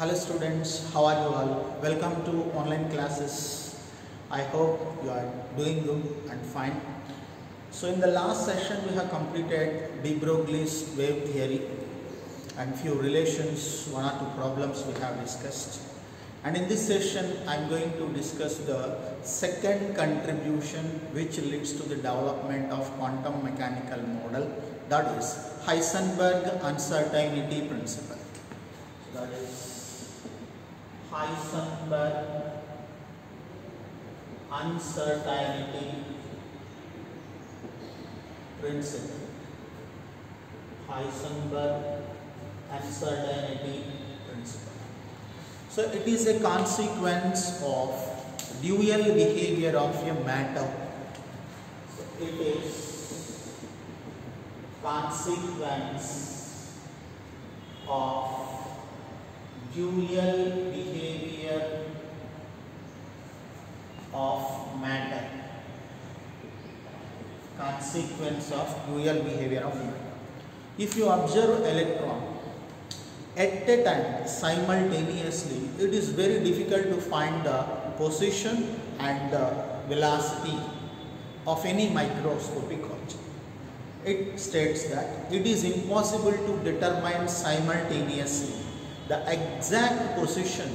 Hello students, how are you all? Welcome to online classes. I hope you are doing good and fine. So in the last session we have completed de Broglie's wave theory and few relations, one or two problems we have discussed. And in this session I am going to discuss the second contribution which leads to the development of quantum mechanical model, that is Heisenberg uncertainty principle. So that is Heisenberg uncertainty principle. Heisenberg uncertainty principle. So it is a consequence of dual behavior of a matter. So it is consequence of dual behavior of matter. Consequence of dual behavior of matter. If you observe electron at a time simultaneously, it is very difficult to find the position and the velocity of any microscopic object. It states that it is impossible to determine simultaneously the exact position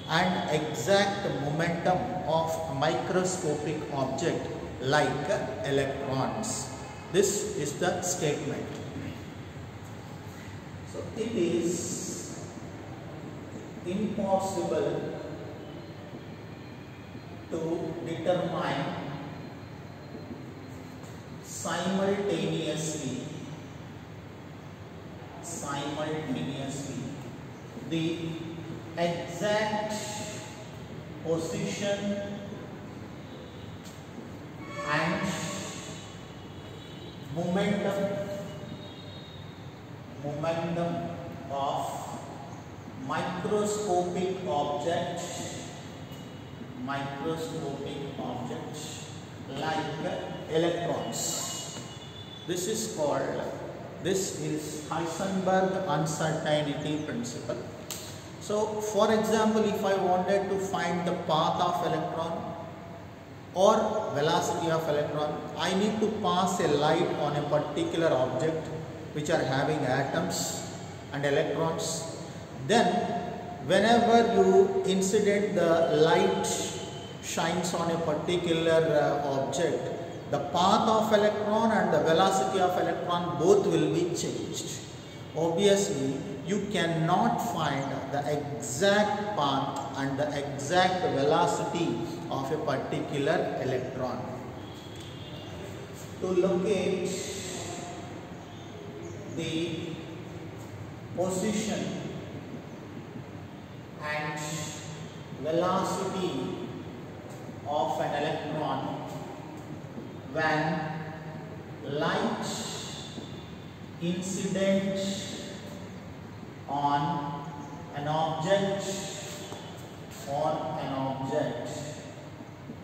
and exact momentum of a microscopic object like electrons. This is the statement. So it is impossible to determine simultaneously the exact position and momentum of microscopic object like electrons. This is Heisenberg uncertainty principle. So for example, if I wanted to find the path of electron or velocity of electron, I need to pass a light on a particular object which are having atoms and electrons. Then whenever you incident the light shines on a particular object, the path of electron and the velocity of electron both will be changed. Obviously, you cannot find the exact path and the exact velocity of a particular electron. To locate the position and velocity of an electron when light incident on an object,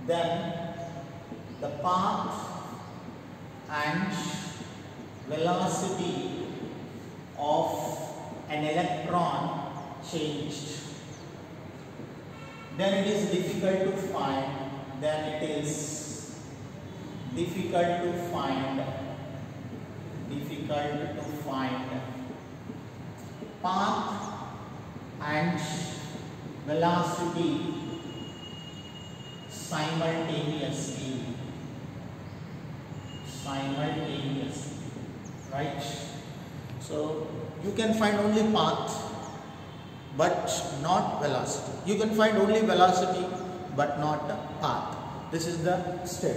then the path and velocity of an electron changed. Then it is difficult to find path and velocity simultaneously, right? So you can find only path but not velocity. You can find only velocity but not path. This is the step.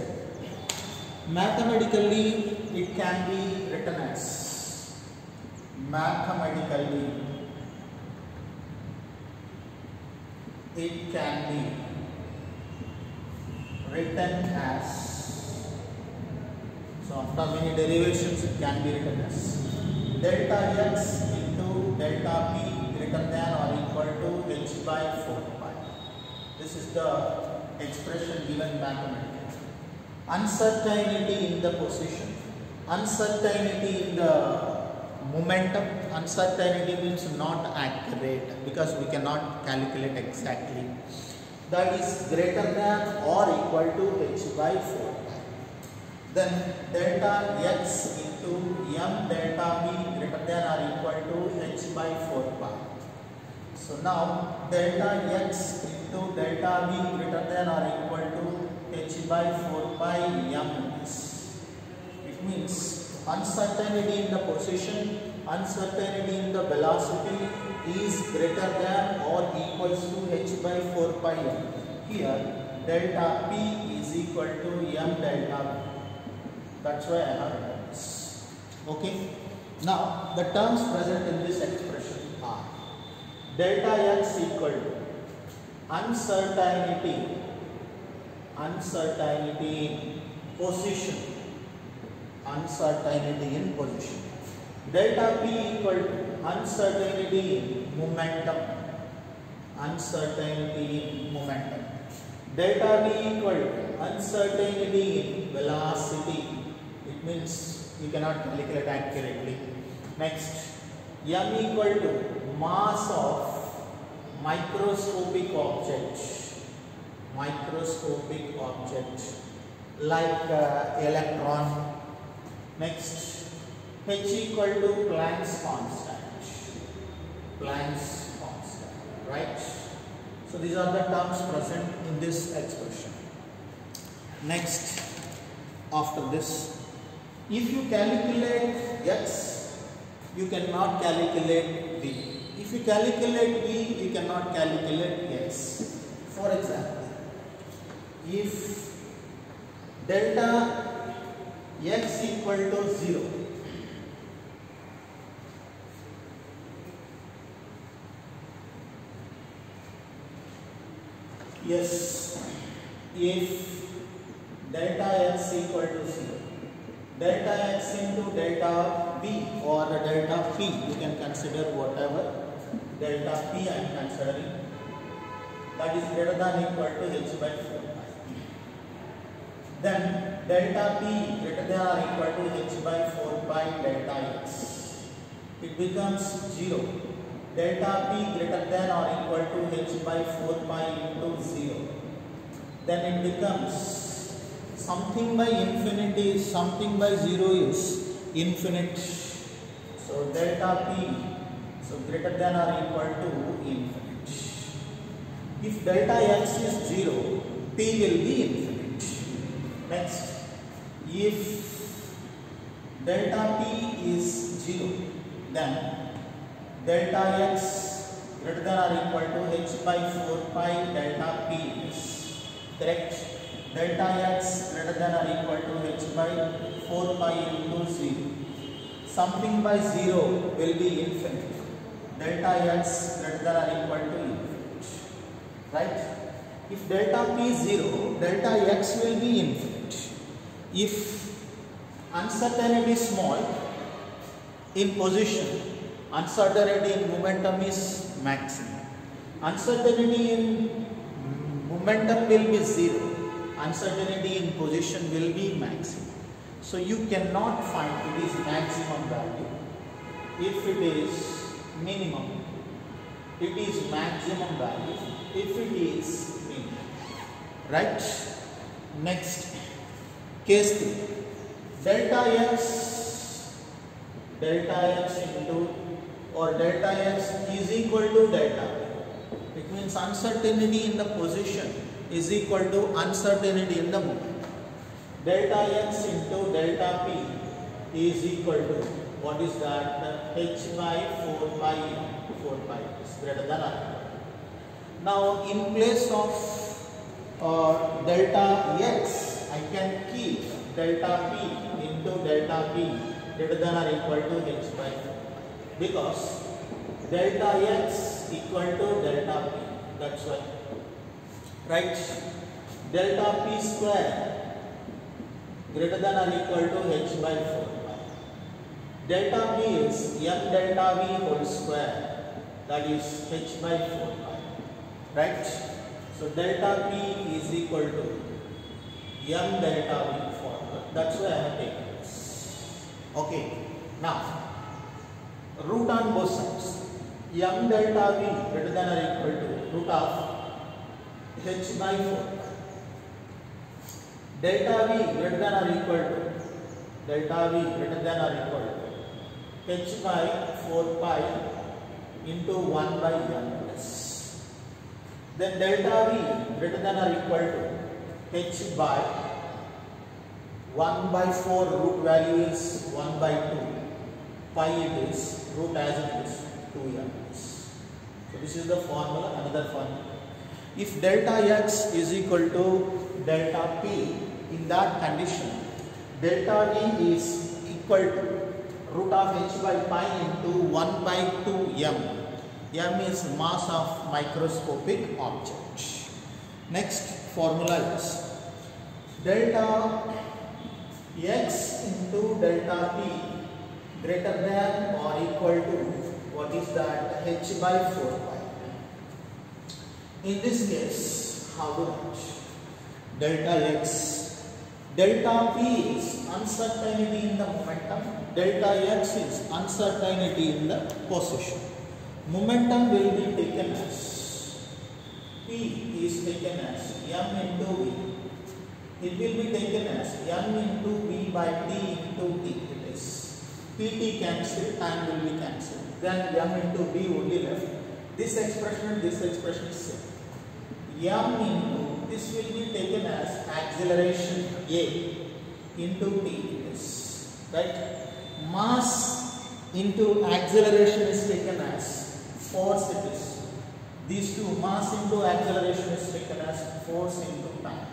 Mathematically, it can be written as so after many derivations it can be written as delta x into delta p greater than or equal to h by 4 pi. This is the expression given mathematically. Uncertainty in the position, uncertainty in the momentum uncertainty means not accurate because we cannot calculate exactly. That is greater than or equal to h by 4 pi. Then delta x into m delta v greater than or equal to h by 4 pi. So now delta x into delta v greater than or equal to h by 4 pi m is. It means uncertainty in the position, uncertainty in the velocity is greater than or equals to h by 4 pi m. Here delta p is equal to m delta v. That's why I have written this. Okay. Now the terms present in this expression are delta x equal to uncertainty in position, uncertainty in position. Delta p equal to uncertainty in momentum, uncertainty in momentum. Delta v equal to uncertainty in velocity. It means you cannot calculate accurately. Next, m equal to mass of microscopic object like electron. Next, h equal to Planck's constant, right? So these are the terms present in this expression. Next, after this, if you calculate x, you cannot calculate v. If you calculate v, you cannot calculate x. For example, if delta x equal to 0, yes, if delta x equal to 0, delta x into delta v or delta p, you can consider whatever delta p I am considering, that is greater than equal to h by 4 pi. Then delta p greater than or equal to h by 4 pi delta x. It becomes 0. Delta p greater than or equal to h by 4 pi into 0. Then it becomes something by infinity, something by 0 is infinite. So delta p, so greater than or equal to infinite. If delta x is 0, p will be infinite. Next, if delta p is 0, then delta x greater than or equal to h by 4 pi delta p is. Correct? Delta x greater than or equal to h by 4 pi into 0. Something by 0 will be infinite. Delta x greater than or equal to infinite. Right? If delta p is 0, delta x will be infinite. If uncertainty is small in position, uncertainty in momentum is maximum. Uncertainty in momentum will be 0. Uncertainty in position will be maximum. So you cannot find it is maximum value. If it is minimum, it is maximum value. If it is minimum. Right? Next, case 3. Delta x into or delta x is equal to delta. It means uncertainty in the position is equal to uncertainty in the moment. Delta x into delta p is equal to, what is that? H by 4 pi is greater than or equal. Now in place of delta x, I can keep delta p into delta p greater than or equal to h by 4, because delta x equal to delta p. That's why. Right? Delta p square greater than or equal to h by 4 pi. Delta p is m delta v whole square, that is h by 4 pi. Right? So delta p is equal to m delta v formula. That's why I have taken this. Okay. Now, root on both sides. M delta V greater than or equal to root of h by 4 pi. Delta V greater than or equal to h by 4 pi into 1 by m plus. Then delta V greater than or equal to h by 1 by 4, root value is 1 by 2, pi it is, root as it is 2m. So this is the formula, another formula. If delta x is equal to delta p, in that condition delta v is equal to root of h by pi into 1 by 2m. M is mass of microscopic object. Next formula is delta x into delta p greater than or equal to, what is that, h by 4 pi. In this case, how to write? Delta x, delta p is uncertainty in the momentum, delta x is uncertainty in the position. Momentum will be taken as, p is taken as m into v. It will be taken as m into v by t into t. It is pt cancelled, time will be cancelled. Then m into v would be left. This expression and this expression is same. M into, this will be taken as acceleration a into t. It is right. Mass into acceleration is taken as force. It is these two, mass into acceleration is taken as force into time.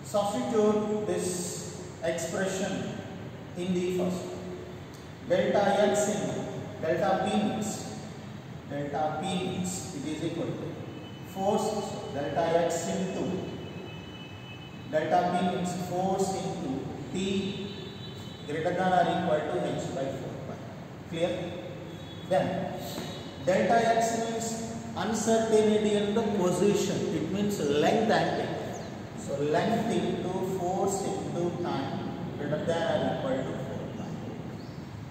Substitute this expression in the first one. Delta x into delta p means it is equal to force. So delta x into delta p means force into t greater than or equal to h by 4 pi. Clear? Then delta x means uncertainty in the position. It means length angle. So length into force into time greater than or equal to 4 pi.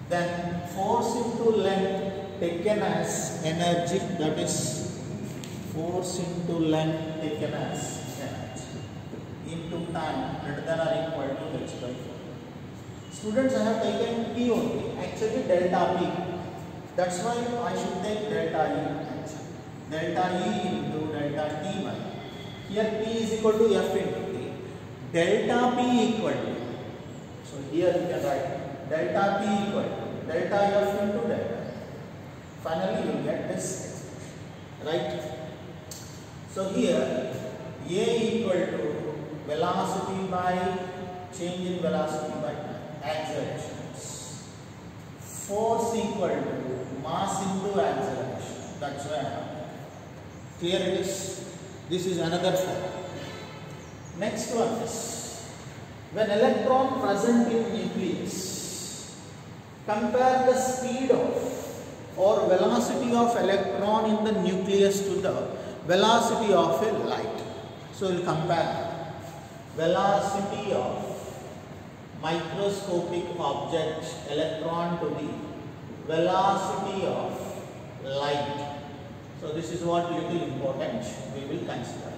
Then force into length taken as energy, that is force into length taken as energy into time greater than or equal to h by 4. Students, I have taken P only, actually delta P. That's why I should take delta E. Delta E into delta T by. Here P is equal to F into T. Delta P equal to. So here you can write delta P equal to delta F into delta. Finally you will get this expression. Right? So here A equal to velocity by change in velocity by time. Accelerations. Force equal to mass into acceleration. That's why I have. Clear it is? This is another form. Next one is when electron present in nucleus, compare the speed of or velocity of electron in the nucleus to the velocity of a light. So we will compare velocity of microscopic object electron to the velocity of light. So this is what little important we will consider.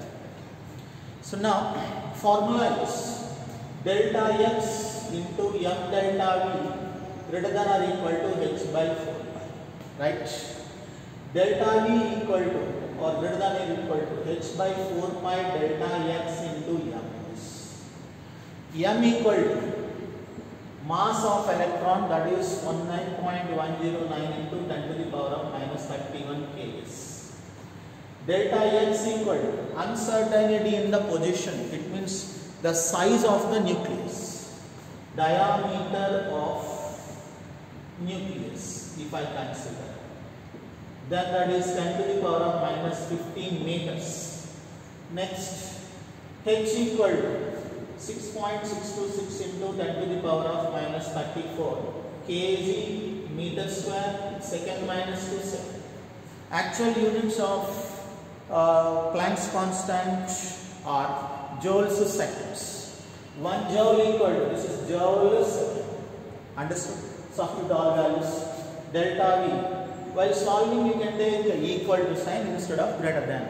So now formula is delta x into m delta v greater than or equal to h by 4 pi. Right? Delta v equal to or greater than or equal to h by 4 pi delta x into m. M equal to mass of electron, that is 19.109 into 10 to the power of minus 31 kgs. Delta x equal to uncertainty in the position. It means the size of the nucleus, diameter of nucleus if I consider. Then that is 10 to the power of minus 15 meters. Next, h equal to 6.626 into 10 to the power of minus 34 kg meter square second minus 2 second. Actual units of Planck's constant are joules seconds. 1 joule equal to, this is joule second. Understood? Substitute all values. delta V. While solving, you can take equal to sign instead of greater than.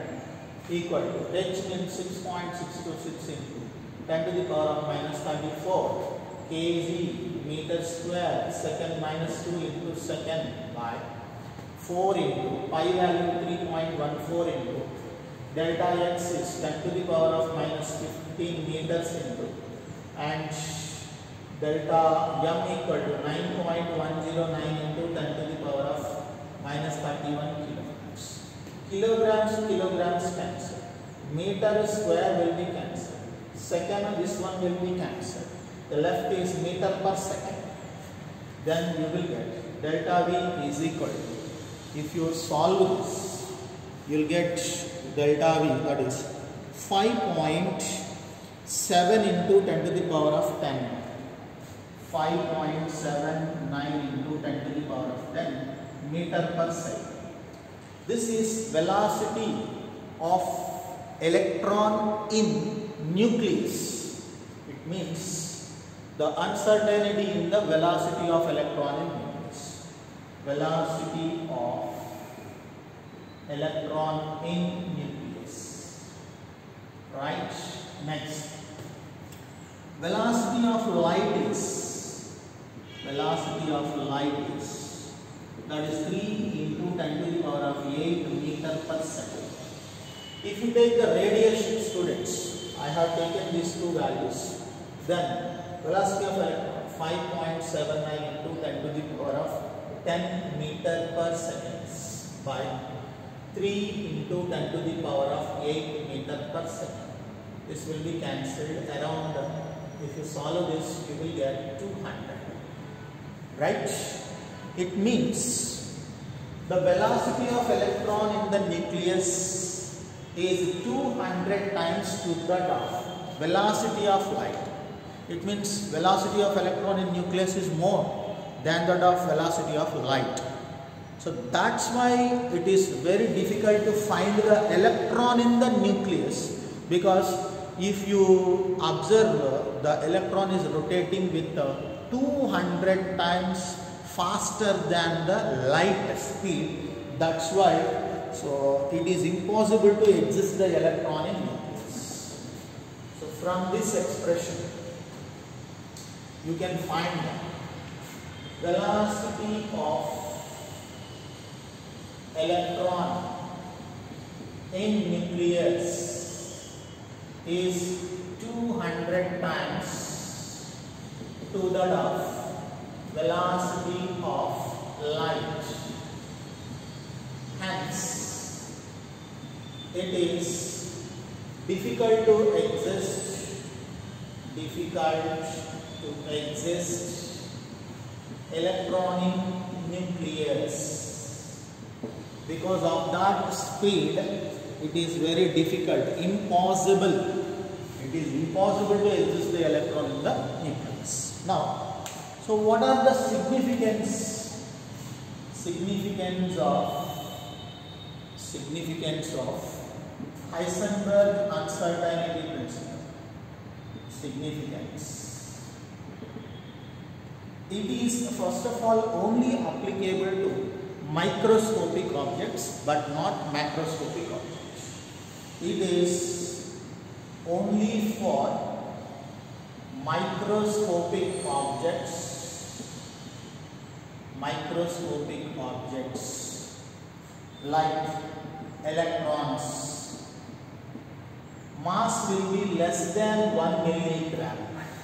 Equal to h means 6.626 into 10 to the power of minus 34 kg meter square second minus 2 into second by 4 into pi value 3.14 into delta x is 10 to the power of minus 15 meters into and delta m equal to 9.109 into 10 to the power of minus 31 kilograms. Kilograms cancel. Meter square will be cancelled. Second, this one will be cancelled. The left is meter per second. Then you will get delta V is equal to, if you solve this, you will get delta V, that is 5.7 into 10 to the power of 10. 5.79 into 10 to the power of 10 meter per second. This is velocity of electron in nucleus. It means the uncertainty in the velocity of electron in nucleus. Velocity of electron in nucleus. Right? Next. Velocity of light is that is 3 into 10 to the power of 8 meter per second. If you take the radiation, students, I have taken these two values, then velocity of electron 5.79 into 10 to the power of 10 meter per second by 3 into 10 to the power of 8 meter per second. This will be cancelled around, if you solve this, you will get 200. Right? It means the velocity of electron in the nucleus is 200 times to that of velocity of light. It means velocity of electron in nucleus is more than that of velocity of light. So that's why it is very difficult to find the electron in the nucleus, because if you observe the electron is rotating with 200 times faster than the light speed. That's why it is impossible to exist the electron in nucleus. So from this expression you can find that velocity of electron in nucleus is 200 times to that of velocity of light. Hence, it is difficult to exist electron in nucleus. Because of that speed, it is very difficult, impossible. It is impossible to exist the electron in the nucleus. Now, so what are the significance of Heisenberg uncertainty principle? Significance. It is first of all only applicable to microscopic objects but not macroscopic objects. It is only for microscopic objects like electrons. Mass will be less than 1 milligram.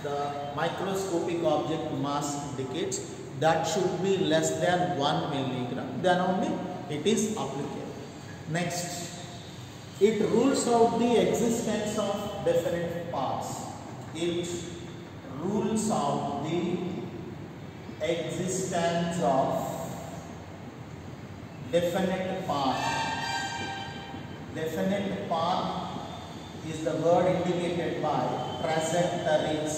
The microscopic object mass indicates that should be less than 1 milligram. Then only it is applicable. Next, it rules out the existence of definite parts. It rules out the existence of definite part. Definite part is the word indicated by trajectories.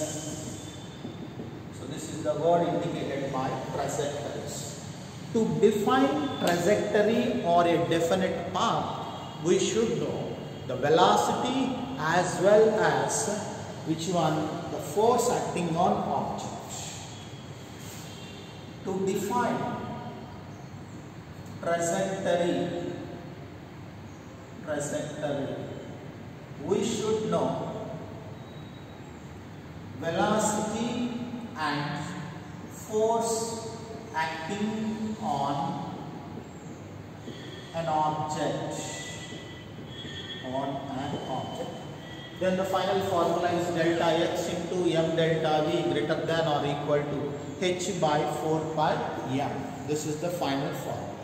So this is the word indicated by trajectories. To define trajectory or a definite path, we should know the velocity as well as which one? The force acting on object. To define trajectory, we should know velocity and force acting on an object, then the final formula is delta x into m delta v greater than or equal to h by 4 pi m. This is the final formula.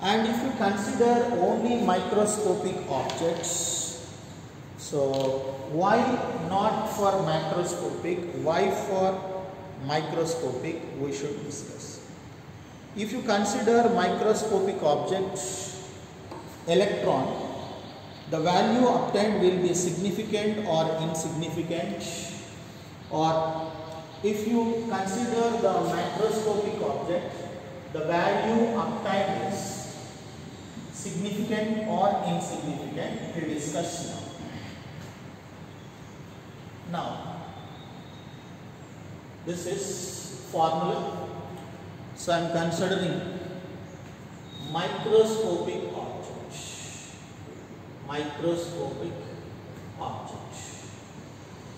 And if you consider only microscopic objects, so why not for macroscopic, why for microscopic, we should discuss. If you consider microscopic objects, electron, the value obtained will be significant or insignificant, or if you consider the macroscopic object, the value obtained is significant or insignificant. We discuss now. Now, this is formula. So I am considering microscopic objects,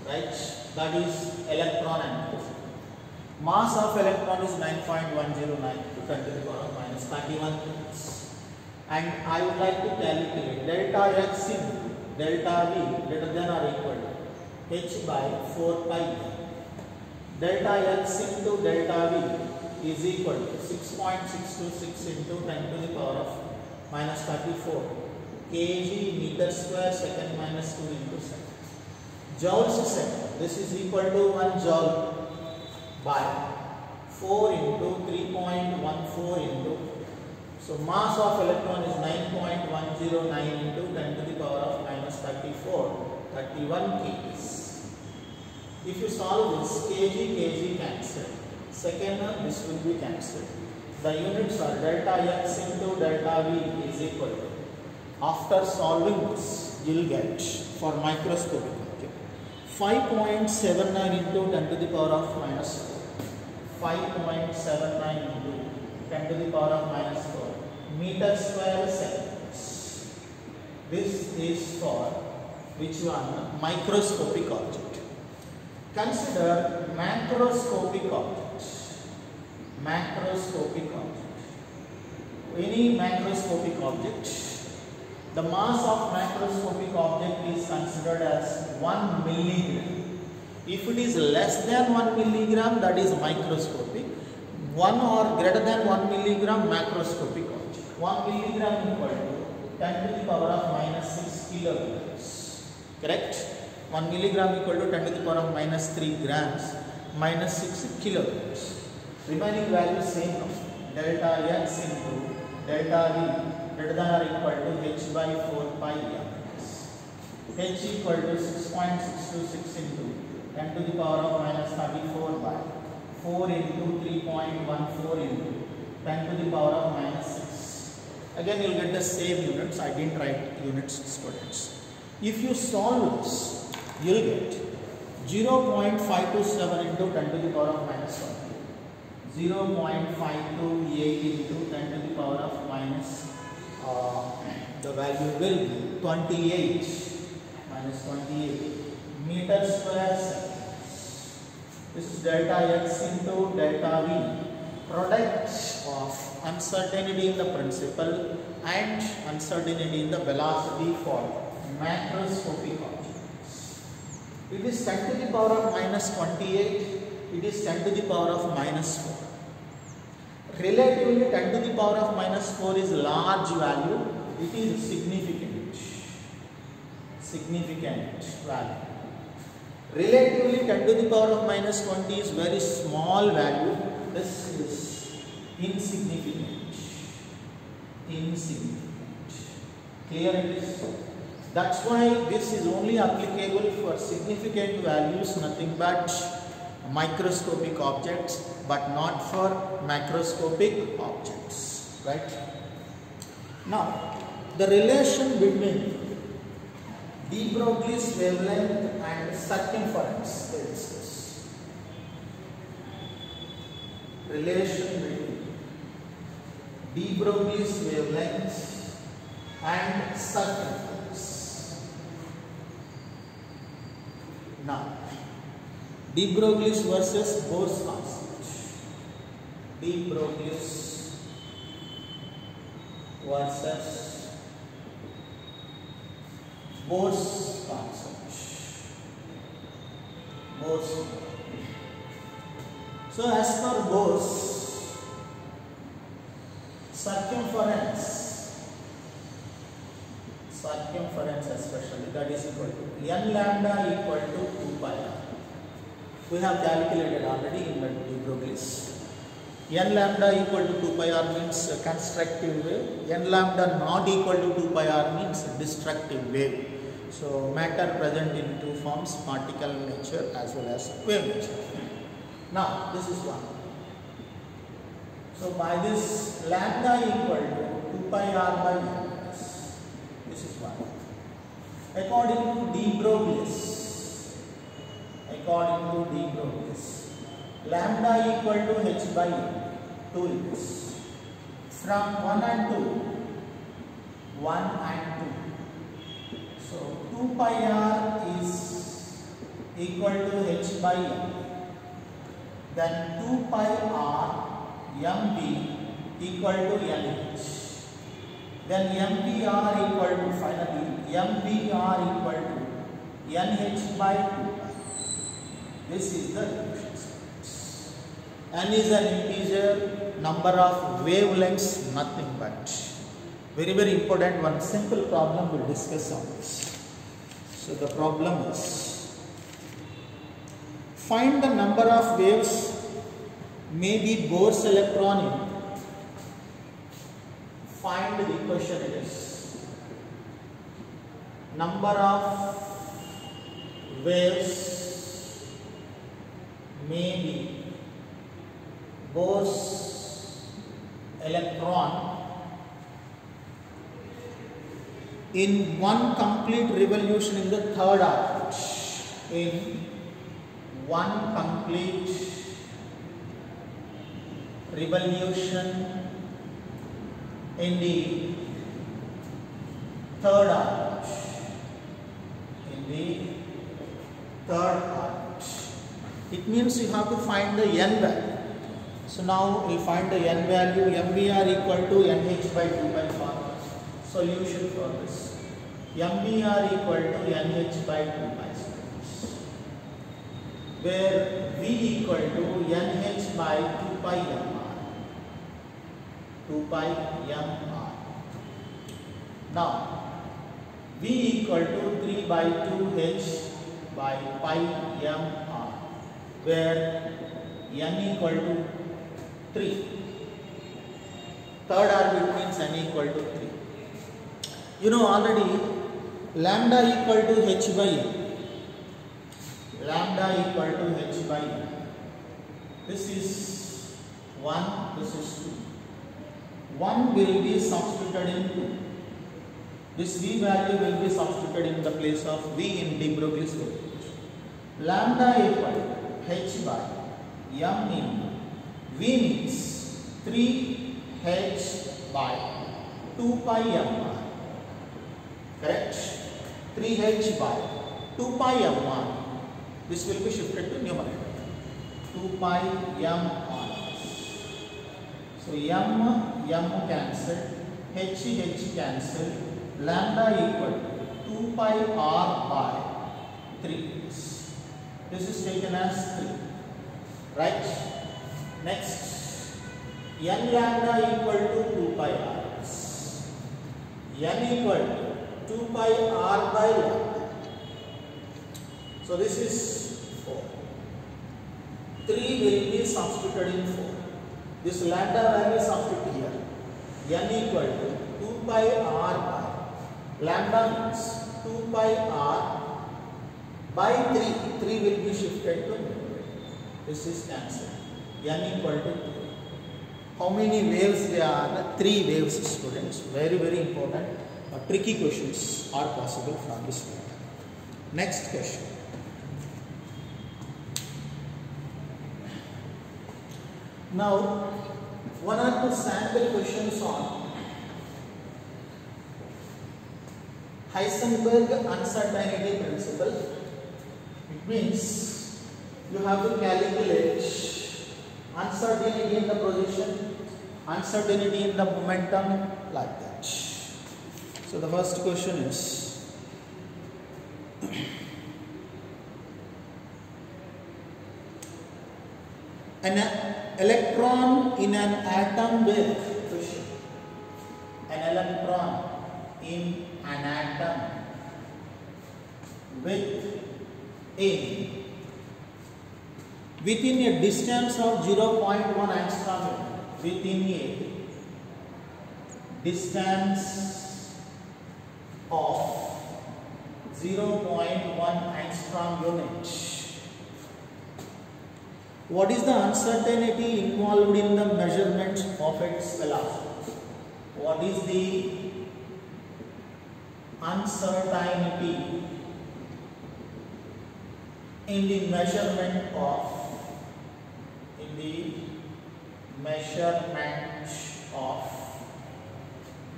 right? That is electron and proton. Mass of electron is 9.109 to 10 to the power minus 31 kilograms. And I would like to calculate delta x into delta v greater than or equal to h by 4 pi m. Delta x into delta v is equal to 6.626 into 10 to the power of minus 34 kg meter square second minus 2 into second. Joules second. This is equal to 1 joule by 4 into 3.14 into. So mass of electron is 9.109 into 10 to the power of minus 31 kgs. If you solve this, kg cancel. Second one, this will be cancelled. The units are delta x into delta v is equal to. After solving this, you will get for microscopic object 5.79 into 10 to the power of minus 4. 5.79 into 10 to the power of minus 4 meter square seconds. This is for which one? Microscopic object. Consider macroscopic object. Any macroscopic object, the mass of macroscopic object is considered as 1 milligram. If it is less than 1 milligram, that is microscopic. 1 or greater than 1 milligram, macroscopic object. 1 milligram equal to 10 to the power of minus 6 kilograms. Correct? 1 milligram equal to 10 to the power of minus 3 grams, minus 6 kilograms. Remaining value same now. Delta x into delta v greater than or equal to h by 4 pi m. H equal to 6.626 into 10 to the power of minus 34 by 4 into 3.14 into 10 to the power of minus 6. Again you will get the same units. I didn't write units, students. If you solve this, you will get 0.527 into 10 to the power of minus 1. 0.528 into 10 to the power of minus, the value will be 28, minus 28 meter square seconds. This is delta x into delta v, product of uncertainty in the principle and uncertainty in the velocity for macroscopic objects. It is 10 to the power of minus 28, it is 10 to the power of minus 4. Relatively 10 to the power of minus 4 is large value, it is significant value. Relatively 10 to the power of minus 20 is very small value, this is insignificant. Clear it is? That's why this is only applicable for significant values, nothing but microscopic objects, but not for macroscopic objects, right? Now, the relation between de Broglie's wavelength and circumference is this. Relation between de Broglie's wavelength and circumference. Now, de Broglie's versus Bohr's constant. De Broglie's versus Bohr's constant. Bohr's. So as per Bohr's, circumference especially, that is equal to n lambda equal to 2 pi r. We have calculated already in the de Broglie's. N lambda equal to 2 pi r means constructive wave. N lambda not equal to 2 pi r means destructive wave. So matter present in two forms, particle nature as well as wave nature. Now this is one. So by this lambda equal to 2 pi r by n, this is one. According to de Broglie's, lambda equal to h by 2 is from 1 and 2. So 2 pi r is equal to h by m. Then 2 pi r mb equal to nh. Then mbr equal to finally mbr equal to nh by 2 pi. This is the diffusion space. N is an integer, number of wavelengths, nothing but. Very, very important. One simple problem we'll discuss on this. So the problem is, find the number of waves may be Bohr's electron in. Find the equation is number of waves may be Bohr's electron in one complete revolution in the third orbit. In one complete revolution in the third orbit. It means you have to find the n value. So now we find the n value. MBR equal to NH by 2 pi formula. Solution for this. MBR equal to NH by 2 pi square, where V equal to NH by 2 pi mr. 2 pi mr. Now V equal to 3 by 2H by pi mr, where n equal to 3. Third orbit means n equal to 3. You know already lambda equal to h by m. Lambda equal to h by m. This is 1, this is 2. 1 will be substituted in 2. This V value will be substituted in the place of V in de Broglie's equation. Lambda equal to h by m in V means 3h by 2 pi mr. Correct? 3h by 2 pi mr. This will be shifted to numerator. 2 pi mr. So m cancel, h cancel. Lambda equal to 2 pi r by 3. This is taken as 3. Right? Next, n lambda equal to 2 pi r. N equal to 2 pi r by lambda. So this is 4. 3 will be substituted in 4. This lambda value substituted here. N equal to 2 pi r by lambda means 2 pi r by 3. 3 will be shifted to numerator. This is cancelled. N equal to 2. How many waves there are? 3 waves, students. Very, very important. Tricky questions are possible from this matter. Next question. Now, one or two sample questions on Heisenberg uncertainty principle. It means you have to calculate uncertainty in the position, uncertainty in the momentum, like that. So the first question is, an electron in an atom with fission. An electron in an atom with within a distance of 0.1 angstrom, within a distance of 0.1 angstrom unit. What is the uncertainty involved in the measurement of its velocity? What is the uncertainty in the measurement of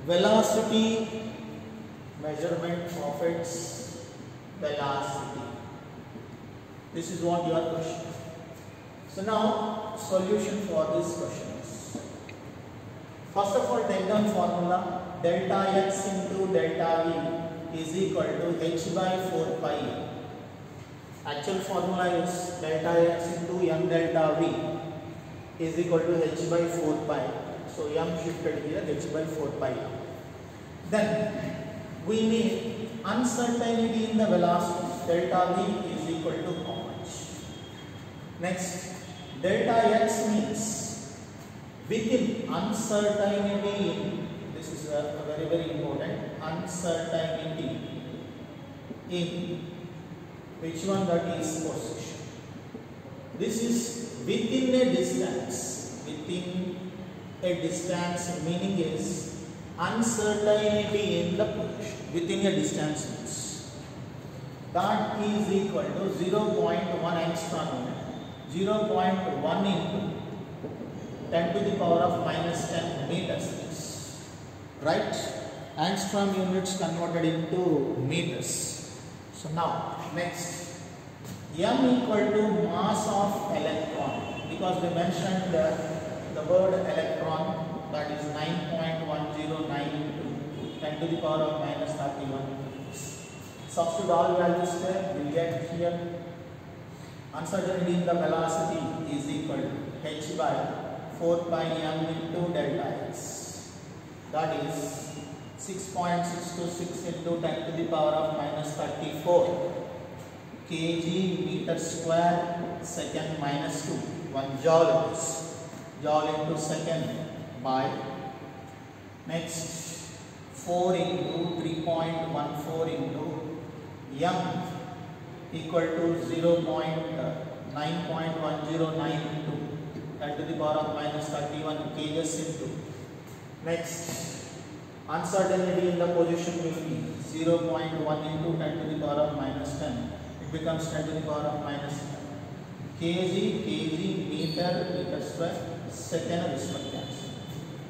velocity, measurement of its velocity? This is what your question. So now solution for this question is, first of all take down formula. Delta x into delta v is equal to h by 4 pi. Actual formula is delta x into m delta v is equal to h by 4 pi. So m shifted here, h by 4 pi. Then we need uncertainty in the velocity. Delta v is equal to how much? Next, delta x means within uncertainty in, this is a very important, uncertainty in which one, that is position. This is within a distance. Within a distance meaning is uncertainty in the position. Within a distance means that is equal to 0.1 angstrom unit. 0.1 into 10 to the power of minus 10 meters, right? Angstrom units converted into meters. So now next, m equal to mass of electron, because they mentioned the word electron, that is 9.109 into 10 to the power of minus 31 meters. Substitute all values there, we will get here uncertainty in the velocity is equal to h by 4 pi m into delta x, that is 6.626 into 10 to the power of minus 34 kg meter square second minus 2, 1 joule is joule into second by, next 4 into 3.14 into m equal to 9.109 into 10 to the power of minus 31 kgs into, next uncertainty in the position will be 0.1 into 10 to the power of minus 10, it becomes 10 to the power of minus 10 kg meter square second respect.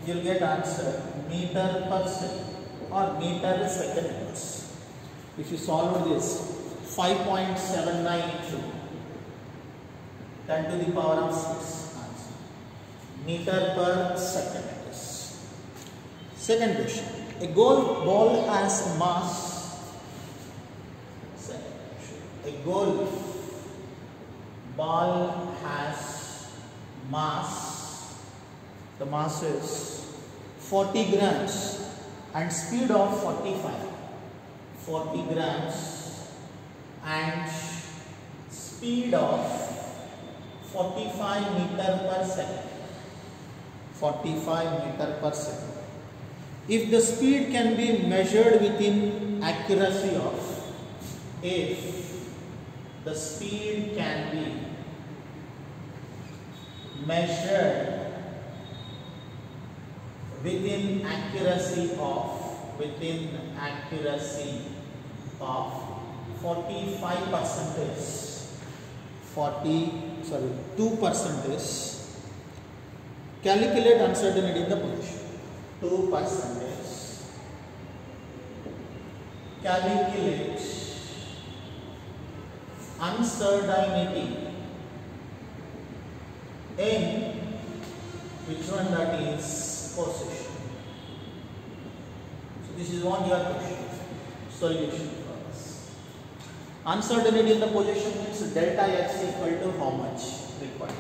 You will get answer meter per second or meter second inverse. If you solve this, 5.79 into 10 to the power of 6 answer, meter per second it is. Second question, a golf ball has a mass. A golf ball has mass. The mass is 40 grams and speed of 45. 40 grams and speed of 45 meter per second. 45 meter per second. If the speed can be measured within accuracy of, if the speed can be measured within accuracy of 2% Calculate uncertainty in the position. 2%. Calculate uncertainty in which one, that is position. So this is one your question. Solution for us. Uncertainty in the position means delta x equal to how much required.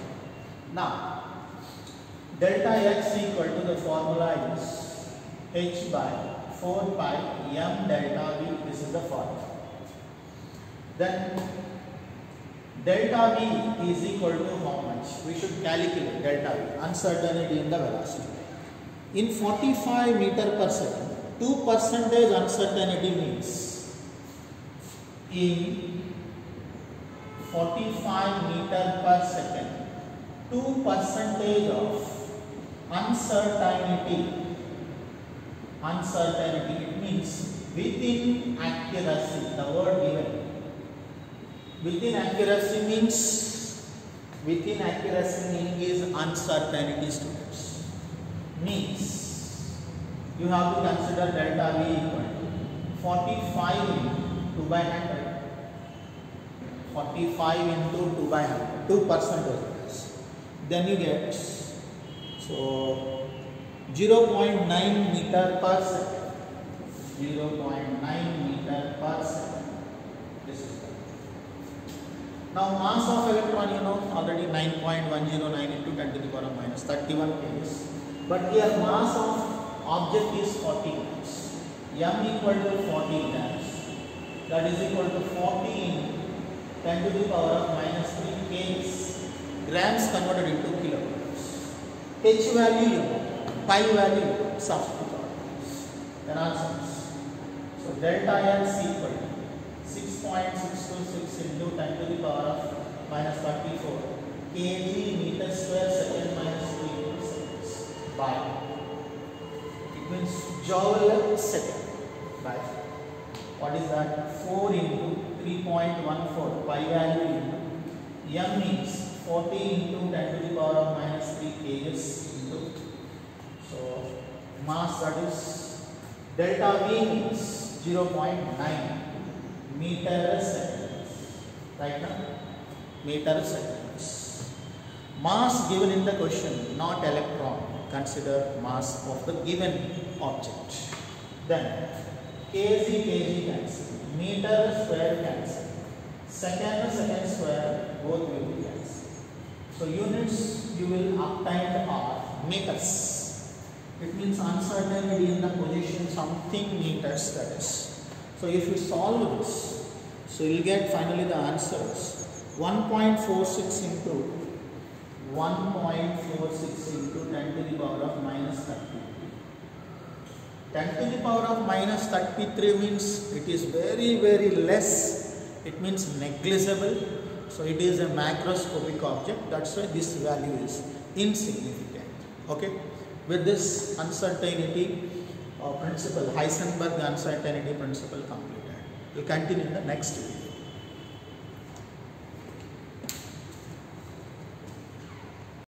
Now delta x equal to, the formula is h by 4 pi m delta v. This is the formula. Then delta v is equal to how much? We should calculate delta v, uncertainty in the velocity. In 45 meter per second, 2% uncertainty means in 45 meter per second, 2% of uncertainty, it means within accuracy, the word given. Within accuracy means, within accuracy meaning is uncertainty, students. Means you have to consider delta v equal to 45 into 2 by 100. 45 into 2 by 100, 2%. Then you get, so 0.9 meter per second. 0.9 meter per second. This is the. Now mass of electron, you know already, 9.109 into 10 to the power minus 31 kgs. But here mass of object is 40 grams. M equal to 40 grams. That is equal to 40 into 10 to the power of minus 3 kgs. Grams converted into kilograms. H value you know, pi value substitute. Then answers. So delta x equal to 6.626 into 10 to the power of minus 34 kg meter square second minus 3 seconds by, it means joule second, by, what is that, 4 into 3.14 pi value into m means 40 into 10 to the power of minus 3 kgs into, so mass, that is delta v means 0.9 meter seconds, right now, meter seconds. Mass given in the question, not electron. Consider mass of the given object. Then kg cancel, meter square cancel, second square, both will be cancelled. So units you will obtain are meters. It means uncertainty in the position something meters, that is. So if you solve this, so you will get finally the answers 1.46 into 1.46 into 10 to the power of minus 33. 10 to the power of minus 33 means it is very, very less. It means negligible. So it is a macroscopic object. That's why this value is insignificant. Okay. With this uncertainty principle, Heisenberg uncertainty principle completed. We'll continue in the next video.